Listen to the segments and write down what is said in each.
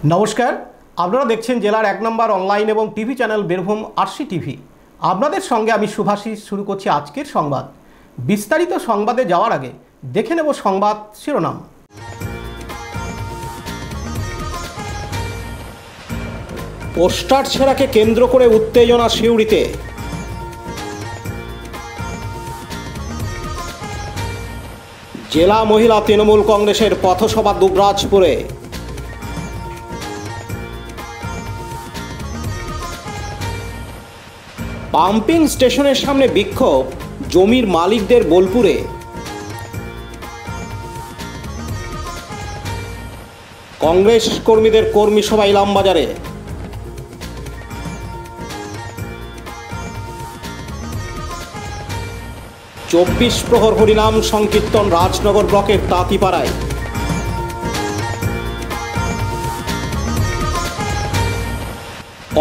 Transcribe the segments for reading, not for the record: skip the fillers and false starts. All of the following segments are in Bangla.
নমস্কার, আপনারা দেখছেন জেলার 1 নম্বর অনলাইন এবং TV channel Birbhum RC TV. আপনাদের সঙ্গে আমি শুভাশিস শুরু করছি আজকের সংবাদ। বিস্তারিত সংবাদে যাওয়ার আগে দেখে নেব সংবাদ শিরোনাম। পোস্টার ছেঁড়াকে কেন্দ্র করে উত্তেজনা সিউড়িতে। জেলা মহিলা তৃণমূল কংগ্রেসের পথসভা দুবরাজপুরে। পাম্পিং স্টেশনের সামনে বিক্ষোভ জমির মালিকদের বোলপুরে। কংগ্রেস কর্মীদের কর্মী সভা ইলামবাজারে। 24 প্রহর হরিনাম সংকীর্তন রাজনগর ব্লকের তাঁতিপাড়ায়।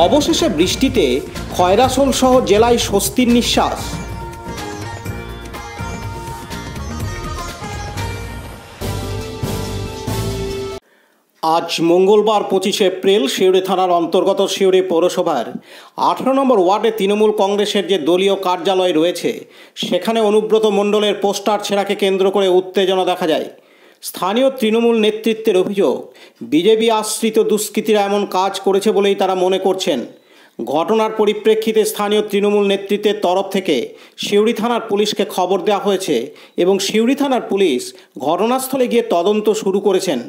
অবশেষে বৃষ্টিতে খয়রাসোল সহ জেলায় স্বস্তির নিঃশ্বাস। আজ মঙ্গলবার 25 এপ্রিল সিউড়ি থানার অন্তর্গত সিউড়ি পৌরসভার 18 নম্বর ওয়ার্ডে তৃণমূল কংগ্রেসের যে দলীয় কার্যালয় রয়েছে সেখানে অনুব্রত মণ্ডলের পোস্টার ছেঁড়াকে কেন্দ্র করে উত্তেজনা দেখা যায়। স্থানীয় তৃণমূল নেতৃত্বের অভিযোগ, বিজেপি আশ্রিত দুষ্কৃতীরা এমন কাজ করেছে বলেই তারা মনে করছেন। ঘটনার পরিপ্রেক্ষিতে স্থানীয় তৃণমূল নেতৃত্বের তরফ থেকে সিউড়ি থানার পুলিশকে খবর দেওয়া হয়েছে এবং সিউড়ি থানার পুলিশ ঘটনাস্থলে গিয়ে তদন্ত শুরু করেছেন।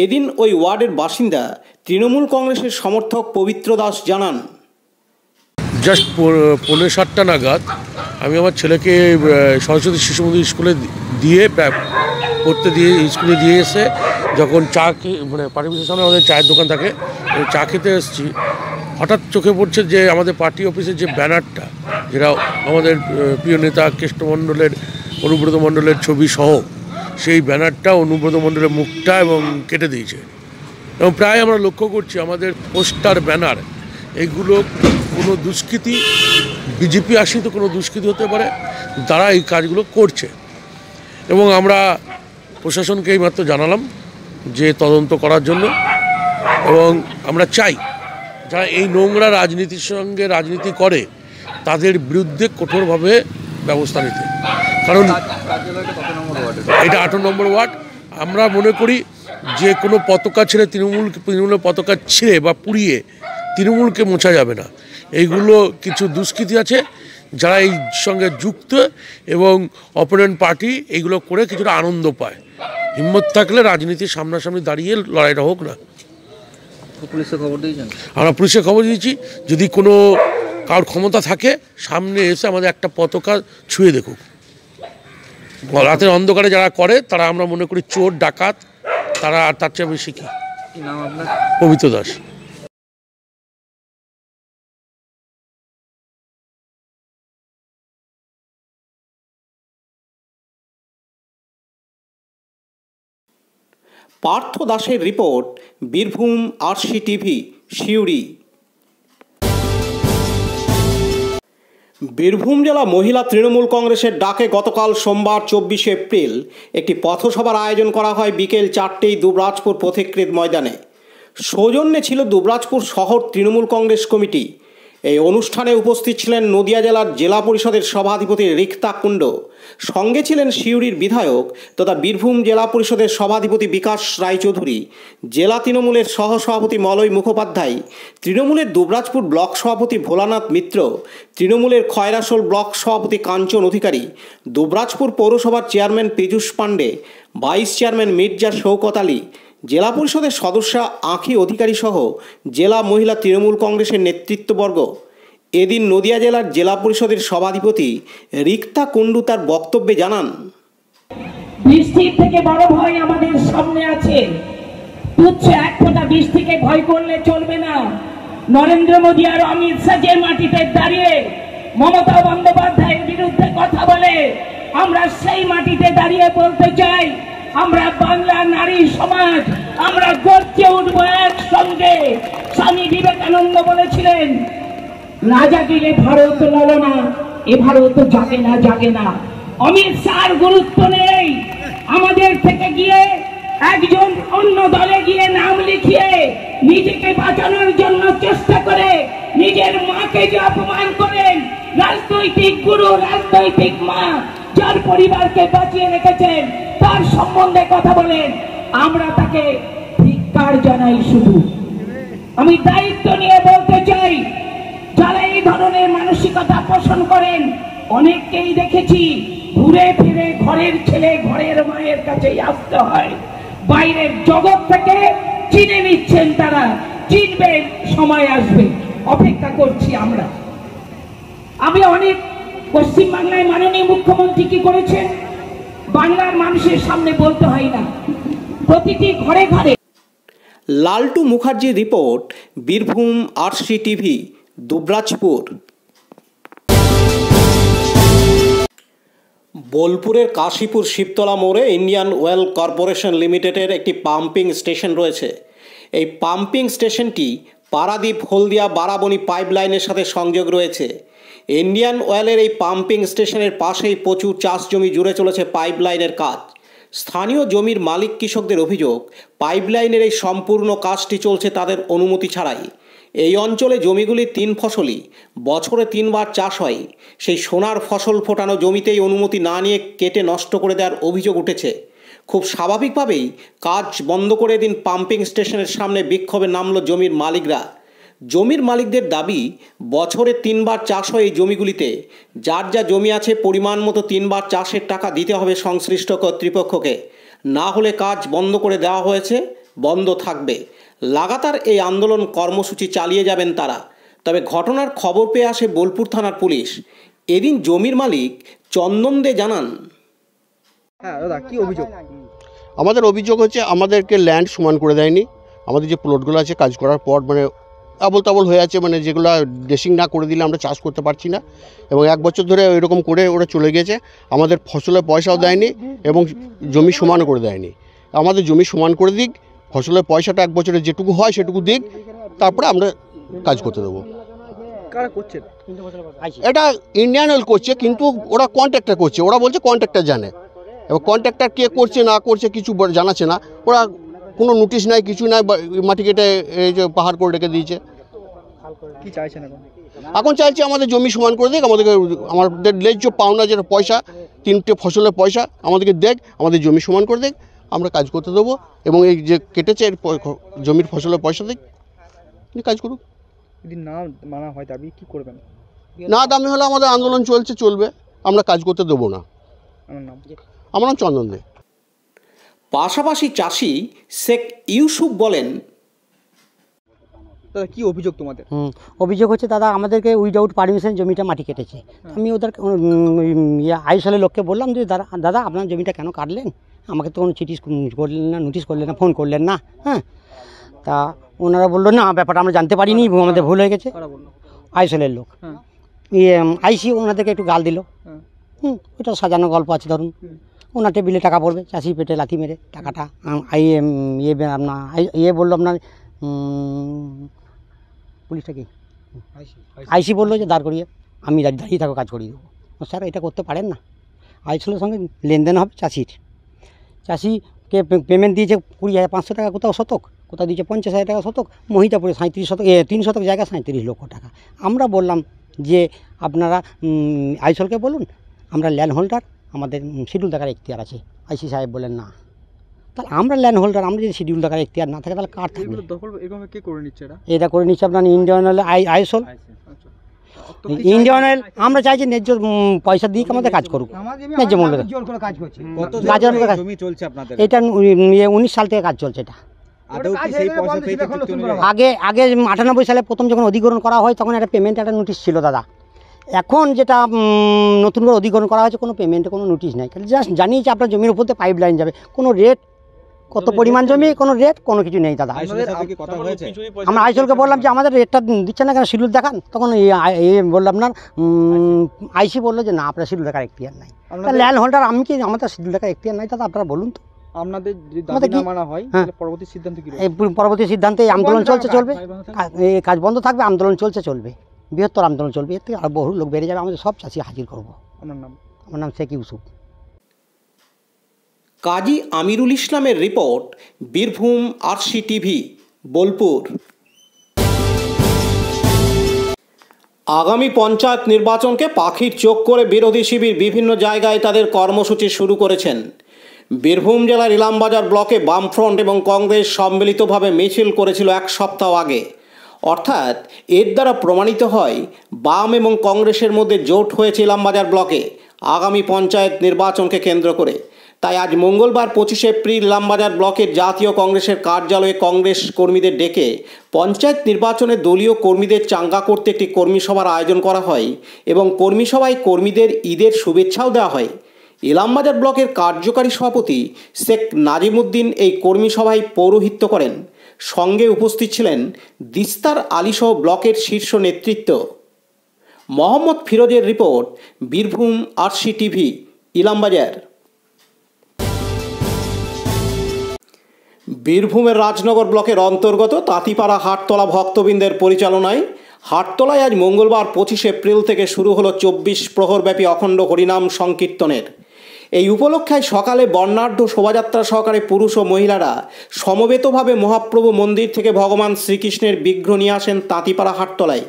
এদিন ওই ওয়ার্ডের বাসিন্দা তৃণমূল কংগ্রেসের সমর্থক পবিত্র দাস জানান, জাস্ট 7:45 নাগাদ আমি আমার ছেলেকে সরস্বতী শিশু মন্দির স্কুলে স্কুলে দিয়ে এসে যখন চা পার্টির সামনে আমাদের চায়ের দোকান থাকে, চা খেতে এসেছি, হঠাৎ চোখে পড়ছে যে আমাদের পার্টি অফিসের যে ব্যানারটা, যেটা আমাদের প্রিয় নেতা কেষ্টমণ্ডলের অনুব্রত মণ্ডলের ছবি সহ, সেই ব্যানারটা অনুব্রত মণ্ডলের মুখটা এবং কেটে দিয়েছে। এবং প্রায় আমরা লক্ষ্য করছি আমাদের পোস্টার ব্যানার এইগুলো কোনো দুষ্কৃতী, বিজেপি আশ্রিত কোনো দুষ্কৃতী হতে পারে, তারা এই কাজগুলো করছে। এবং আমরা প্রশাসনকে এইমাত্র জানালাম যে তদন্ত করার জন্য, এবং আমরা চাই যারা এই নোংরা রাজনীতির সঙ্গে রাজনীতি করে তাদের বিরুদ্ধে কঠোরভাবে ব্যবস্থা নিতে। কারণ এটা 18 নম্বর ওয়ার্ড। আমরা মনে করি যে কোনো পতাকা ছেড়ে তৃণমূলের পতাকা ছিঁড়ে বা পুড়িয়ে তৃণমূলকে মোছা যাবে না। এইগুলো কিছু দুষ্কৃতী আছে যারা এই সঙ্গে যুক্ত এবং অপোনেন্ট পার্টি এইগুলো করে কিছুটা আনন্দ পায়। হিম্মত থাকলে রাজনীতির সামনাসামনি দাঁড়িয়ে লড়াইটা হোক না। পুলিশে খবর দিয়েছেন? আমরা পুলিশে খবর দিয়েছি, যদি কোনো কারোর ক্ষমতা থাকে সামনে এসে আমাদের একটা পতাকা ছুঁয়ে দেখুক। রাতের অন্ধকারে যারা করে তারা আমরা মনে করি চোর ডাকাত, তারা আর তার চেয়ে বেশি। কি নাম আপনার? পবিত্র দাস। পার্থ দাসের report, Birbhum RC TV, Suri. Birbhum জেলা মহিলা তৃণমূল কংগ্রেসের ডাকে গতকাল সোমবার 24 এপ্রিল একটি পথসভার আয়োজন করা হয় বিকেল 4টেই দুবরাজপুর পথিকৃৎ ময়দানে। সৌজন্যে ছিল দুবরাজপুর শহর তৃণমূল কংগ্রেস কমিটি। এই অনুষ্ঠানে উপস্থিত ছিলেন নদিয়া জেলার জেলা পরিষদের সভাধিপতি রিক্তা কুণ্ড, সঙ্গে ছিলেন সিউড়ির বিধায়ক তথা বীরভূম জেলা পরিষদের সভাধিপতি বিকাশ রায়চৌধুরী, জেলা তৃণমূলের সহসভাপতি মলয় মুখোপাধ্যায়, তৃণমূলের দুবরাজপুর ব্লক সভাপতি ভোলানাথ মিত্র, তৃণমূলের খয়রাসোল ব্লক সভাপতি কাঞ্চন অধিকারী, দুবরাজপুর পৌরসভার chairman Piyush Pandey, vice chairman Mirza Shaukat Ali, জেলা পরিষদের সদস্যা আঁখি অধিকারী সহ জেলা মহিলা তৃণমূল কংগ্রেসের নেতৃত্ববর্গ। এদিন নদিয়া জেলার জেলা পরিষদের সভাধিপতি রিক্তা কুণ্ডু তার বক্তব্যে জানান, বৃষ্টির থেকে বড় ভয় আমাদের সামনে আছে। তুচ্ছ এক ফোঁটা বৃষ্টিকে ভয় করলে চলবে না। নরেন্দ্র মোদী আর অমিত শাহ যে মাটিতে দাঁড়িয়ে মমতা বন্দ্যোপাধ্যায়ের বিরুদ্ধে কথা বলে, আমরা সেই মাটিতে দাঁড়িয়ে বলতে চাই, আমরা বাংলা নারী সমাজ, আমরা গর্জে উঠবো একসঙ্গে। স্বামী বিবেকানন্দ বলেছিলেন, রাজা দিলে ভারত ললনা, এ ভারত জাগে না জাগে না। অমিত শাহর গুরুত্ব নেই, আমাদের থেকে গিয়ে একজন অন্য দলে গিয়ে নাম লিখিয়ে নিজেকে বাঁচানোর জন্য চেষ্টা করে নিজের মাকে যে অপমান করেন, রাজনৈতিক গুরু, রাজনৈতিক মা যার পরিবারকে বাঁচিয়ে রেখেছেন তার সম্বন্ধে কথা বলেন, আমরা তাকে ধিক্কার জানাই। শুধু আমি দায়িত্ব নিয়ে বলতে চাই, যারা এই ধরনের মানসিকতা পোষণ করেন অনেককেই দেখেছি ঘুরে ফিরে ঘরের ছেলে ঘরের মায়ের কাছেই আসতে হয়, বাইরের জগৎ থেকে চিনে নিচ্ছেন তারা। চিনবেন, সময় আসবে, অপেক্ষা করছি আমরা। আমি অনেক পশ্চিমবাংলায় মাননীয় মুখ্যমন্ত্রী কি করেছেন বাংলার মানুষের সামনে বলতে হয় না, প্রতিটি ঘরে ঘরে। লালটু মুখার্জির report, Birbhum RC TV, Dubrajpur. বোলপুরের কাশীপুর শিবতলা মোড়ে ইন্ডিয়ান ওয়েল কর্পোরেশন লিমিটেডের একটি পাম্পিং স্টেশন রয়েছে। এই পাম্পিং স্টেশনটি পারাদ্বীপ হলদিয়া বারাবণী পাইপলাইনের সাথে সংযোগ রয়েছে। ইন্ডিয়ান ওয়েলের এই পাম্পিং স্টেশনের পাশেই প্রচুর চাষ জমি জুড়ে চলেছে পাইপলাইনের কাজ। স্থানীয় জমির মালিক কৃষকদের অভিযোগ, পাইপলাইনের এই সম্পূর্ণ কাজটি চলছে তাদের অনুমতি ছাড়াই। এই অঞ্চলে জমিগুলি 3 ফসলি, বছরে 3 বার চাষ হয়। সেই সোনার ফসল ফোটানো জমিতেই অনুমতি না নিয়ে কেটে নষ্ট করে দেওয়ার অভিযোগ উঠেছে। খুব স্বাভাবিকভাবেই কাজ বন্ধ করে দিন পাম্পিং স্টেশনের সামনে বিক্ষোভে নামলো জমির মালিকরা। জমির মালিকদের দাবি, বছরে 3 বার চাষ হয় এই জমিগুলিতে। যার যা জমি আছে পরিমাণ মতো 3 বার চাষের টাকা দিতে হবে সংশ্লিষ্ট কর্তৃপক্ষকে, না হলে কাজ বন্ধ করে দেওয়া হয়েছে, বন্ধ থাকবে। লাগাতার এই আন্দোলন কর্মসূচি চালিয়ে যাবেন তারা। তবে ঘটনার খবর পেয়ে আসে বোলপুর থানার পুলিশ। এদিন জমির মালিক চন্দন দে জানান, হ্যাঁ দাদা, কি অভিযোগ? আমাদের অভিযোগ হচ্ছে আমাদেরকে ল্যান্ড সমান করে দেয়নি। আমাদের যে প্লটগুলো আছে কাজ করার পর আবল তাবল হয়ে আছে, যেগুলো ড্রেসিং না করে দিলে আমরা চাষ করতে পারছি না। এবং 1 বছর ধরে এরকম করে ওরা চলে গেছে। আমাদের ফসলের পয়সাও দেয়নি এবং জমি সমানও করে দেয়নি। আমাদের জমি সমান করে দিক, ফসলের পয়সাটা 1 বছরে যেটুকু হয় সেটুকু দিক, তারপরে আমরা কাজ করতে দেবো। কারা করছে এটা? ইন্ডিয়ান অয়েল করছে, কিন্তু ওরা কন্ট্রাক্টর করছে। ওরা বলছে কন্ট্রাক্টর জানে, এবার কন্ট্রাক্টর কে করছে না করছে কিছু জানাচ্ছে না। ওরা কোনো নোটিশ নাই, কিছু নাই, মাটি কেটে এই যে পাহাড় করে রেখে দিয়েছে। কি চাইছেন এখন? এখন চাইছি আমাদের জমি সমান করে দিক, আমাদের ন্যায্য পাওনা যেটা পয়সা, 3টে ফসলের পয়সা আমাদেরকে দেখ, আমাদের জমি সমান করে দেখ, আমরা কাজ করতে দেবো। এবং এই যে কেটেছে এর জমির ফসলের পয়সা দিক, কাজ করুক। যদি না মানা হয় দাবি কি করবেন? না দামি হলে আমাদের আন্দোলন চলবে, আমরা কাজ করতে দেবো না। আমার নাম চন্দন দে। পাশাপাশি চাষি শেখ ইউসুফ বলেন, দাদা কি অভিযোগ তোমাদের? অভিযোগ হচ্ছে দাদা আমাদেরকে উইদাউট পারমিশন জমিটা মাটি কেটেছে। আমি ওদের আইসলের লোককে বললাম যে দাদা আপনার জমিটা কেন কাটলেন? আমাকে তো কোনো চিঠি করলেন না, নোটিশ করলেন না, ফোন করলেন না। হ্যাঁ, তা ওনারা বললো না ব্যাপারটা আমরা জানতে পারিনি, আমাদের ভুল হয়ে গেছে। আইসলের লোক আইসি ওনাদেরকে একটু গাল দিল। ওইটা সাজানো গল্প আছে। ধরুন ওনার টেবিলে টাকা পড়বে, চাষি পেটে লাথি মেরে টাকাটা আপনার বললো আপনার পুলিশটা কি আইসি বললো যে দাঁড় করিয়ে আমি দাঁড়িয়ে থাকো, কাজ করিয়ে দেবো। স্যার এটা করতে পারেন না। আইসলের সঙ্গে লেনদেন হবে চাষিকে পেমেন্ট দিয়েছে 20,500 টাকা, কোথাও শতক, কোথাও দিয়েছে 50,000 টাকা শতক, মহিতাপুরে 3 শতক জায়গা 37 লক্ষ টাকা। আমরা বললাম যে আপনারা আইসলকে বলুন, আমরা ল্যান্ড হোল্ডার, আমাদের শিডিউল দেখার এখতিয়ার আছে। আইসি সাহেব বলেন না, তাহলে আমরা ল্যান্ড হোল্ডার, আমরা যদি শিডিউল দেখার এখতিয়ার না থাকে তাহলে কার থাকবে? এটা করে নিচ্ছে আপনার ইন্ডিয়ান অয়েল, আইসল, ইন্ডিয়ান অয়েল। আমরা চাইছি ন্যায্য পয়সা দিয়ে আমাদের কাজ করুক, ন্যায্য মূল্য। এটা 19 সাল থেকে কাজ চলছে। এটা আগে 98 সালে প্রথম যখন অধিগ্রহণ করা হয় তখন একটা পেমেন্ট, একটা নোটিশ ছিল দাদা। এখন যেটা নতুন করে অধিগ্রহণ করা হয়েছে কোনো পেমেন্টে কোনো নোটিশ নাই, জাস্ট জানিয়েছে আপনার জমির উপর পাইপ লাইন যাবে, কোনো রেট, কত পরিমাণ জমি, কোনো রেট, কোনো কিছু নেই দাদা। আমরা আইসলকে বললাম যে আমাদের রেটটা দিচ্ছে না কেন, শিডিউল দেখান। তখন বললাম আপনার আইসি বললো যে না আপনার শিডিউল দেখার এখতিয়ার নাই। ল্যান্ড হোল্ডার আমি কি, আমাদের শিডিউল দেখার এখতিয়ার নাই দাদা, আপনারা বলুন তো। আপনাদের যদি দাবি না মানা হয় তাহলে পরবর্তী সিদ্ধান্ত কি? পরবর্তী সিদ্ধান্তে আন্দোলন চলবে, কাজ বন্ধ থাকবে, আন্দোলন চলবে, বৃহত্তর আন্দোলন চলবে। এর থেকে আর বহু লোক বেড়ে যাবে, আমাদের সব চাষি হাজির করবো। আমার নাম শেখ ইউসুফ। কাজী আমিরুল ইসলামের report, Birbhum RC TV, Bolpur. আগামী পঞ্চায়েত নির্বাচনকে পাখির চোখ করে বিরোধী শিবির বিভিন্ন জায়গায় তাদের কর্মসূচি শুরু করেছেন। বীরভূম জেলার ইলামবাজার ব্লকে বামফ্রন্ট এবং কংগ্রেস সম্মিলিতভাবে মিছিল করেছিল এক সপ্তাহ আগে। অর্থাৎ এর দ্বারা প্রমাণিত হয় বাম এবং কংগ্রেসের মধ্যে জোট হয়েছে ইলামবাজার ব্লকে আগামী পঞ্চায়েত নির্বাচনকে কেন্দ্র করে। তাই আজ মঙ্গলবার 25 এপ্রিল ইলামবাজার ব্লকের জাতীয় কংগ্রেসের কার্যালয়ে কংগ্রেস কর্মীদের ডেকে পঞ্চায়েত নির্বাচনে দলীয় কর্মীদের চাঙ্গা করতে একটি কর্মী সভার আয়োজন করা হয় এবং কর্মী সভায় কর্মীদের ঈদের শুভেচ্ছাও দেওয়া হয়। ইলামবাজার ব্লকের কার্যকারী সভাপতি শেখ নাজিমুদ্দিন এই কর্মী সভায় পৌরোহিত্য করেন। সঙ্গে উপস্থিত ছিলেন দিস্তার আলীসহ ব্লকের শীর্ষ নেতৃত্ব। মোহাম্মদ ফিরোজের report, Birbhum RC TV, Ilambazar. বীরভূমের রাজনগর ব্লকের অন্তর্গত তাঁতিপাড়া হাটতলা ভক্তবৃন্দের পরিচালনায় হাটতলায় আজ মঙ্গলবার 25 এপ্রিল থেকে শুরু হলো 24 প্রহরব্যাপী অখণ্ড হরিনাম সংকীর্তনের। এই উপলক্ষে সকালে বর্ণাঢ্য শোভাযাত্রা সহকারে পুরুষ ও মহিলারা সমবেতভাবে মহাপ্রভু মন্দির থেকে ভগবান শ্রীকৃষ্ণের বিগ্রহ নিয়ে আসেন তাঁতিপাড়া হাটতলায়।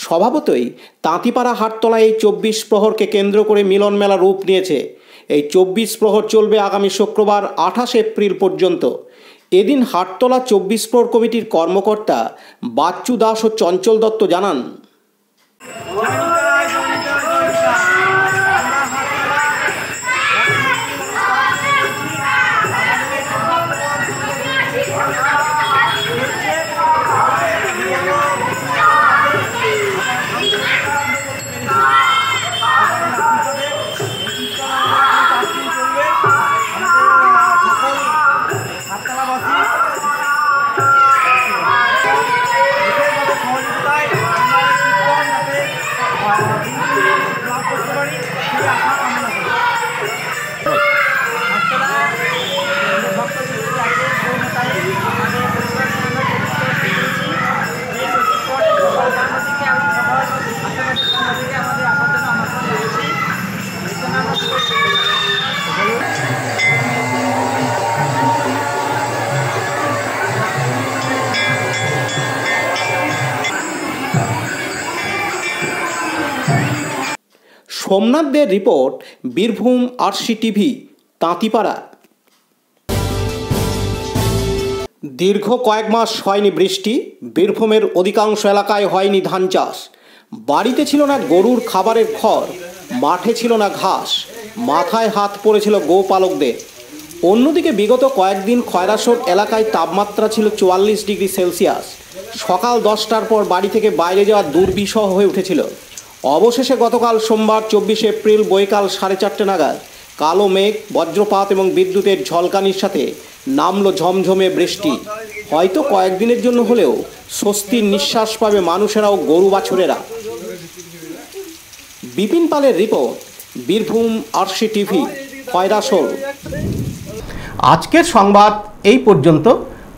স্বভাবতই তাঁতিপাড়া হাটতলায় এই 24 প্রহরকে কেন্দ্র করে মিলন মেলা রূপ নিয়েছে। এই 24 প্রহর চলবে আগামী শুক্রবার 28 এপ্রিল পর্যন্ত। এদিন হাটতলা 24 প্রহর কমিটির কর্মকর্তা বাচ্চু দাস ও চঞ্চল দত্ত জানান, সোমনাথদের রিপোর্ট, বীরভূম আরসি টিভি, তাঁতিপাড়া। দীর্ঘ কয়েক মাস হয়নি বৃষ্টি, বীরভূমের অধিকাংশ এলাকায় হয়নি ধান চাষ। বাড়িতে ছিল না গরুর খাবারের খড়, মাঠে ছিল না ঘাস, মাথায় হাত পড়েছিল গোপালকদের। অন্যদিকে বিগত কয়েকদিন খয়রাসোট এলাকায় তাপমাত্রা ছিল 44 ডিগ্রি সেলসিয়াস। সকাল 10টার পর বাড়ি থেকে বাইরে যাওয়া দুর্বিষহ হয়ে উঠেছিল। অবশেষে গতকাল সোমবার 24 এপ্রিল বৈকাল 4:30 নাগাদ কালো মেঘ, বজ্রপাত এবং বিদ্যুতের ঝলকানির সাথে নামলো ঝমঝমে বৃষ্টি। হয়তো কয়েকদিনের জন্য হলেও স্বস্তির নিঃশ্বাস পাবে মানুষেরা ও গরু বাছুরেরা। বিপিন পালের রিপোর্ট, বীরভূম আরসি টিভি, খয়রাসোট। আজকের সংবাদ এই পর্যন্ত।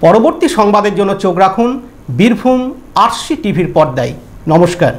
পরবর্তী সংবাদের জন্য চোখ রাখুন বীরভূম আরসি টিভির পর্দায়। নমস্কার।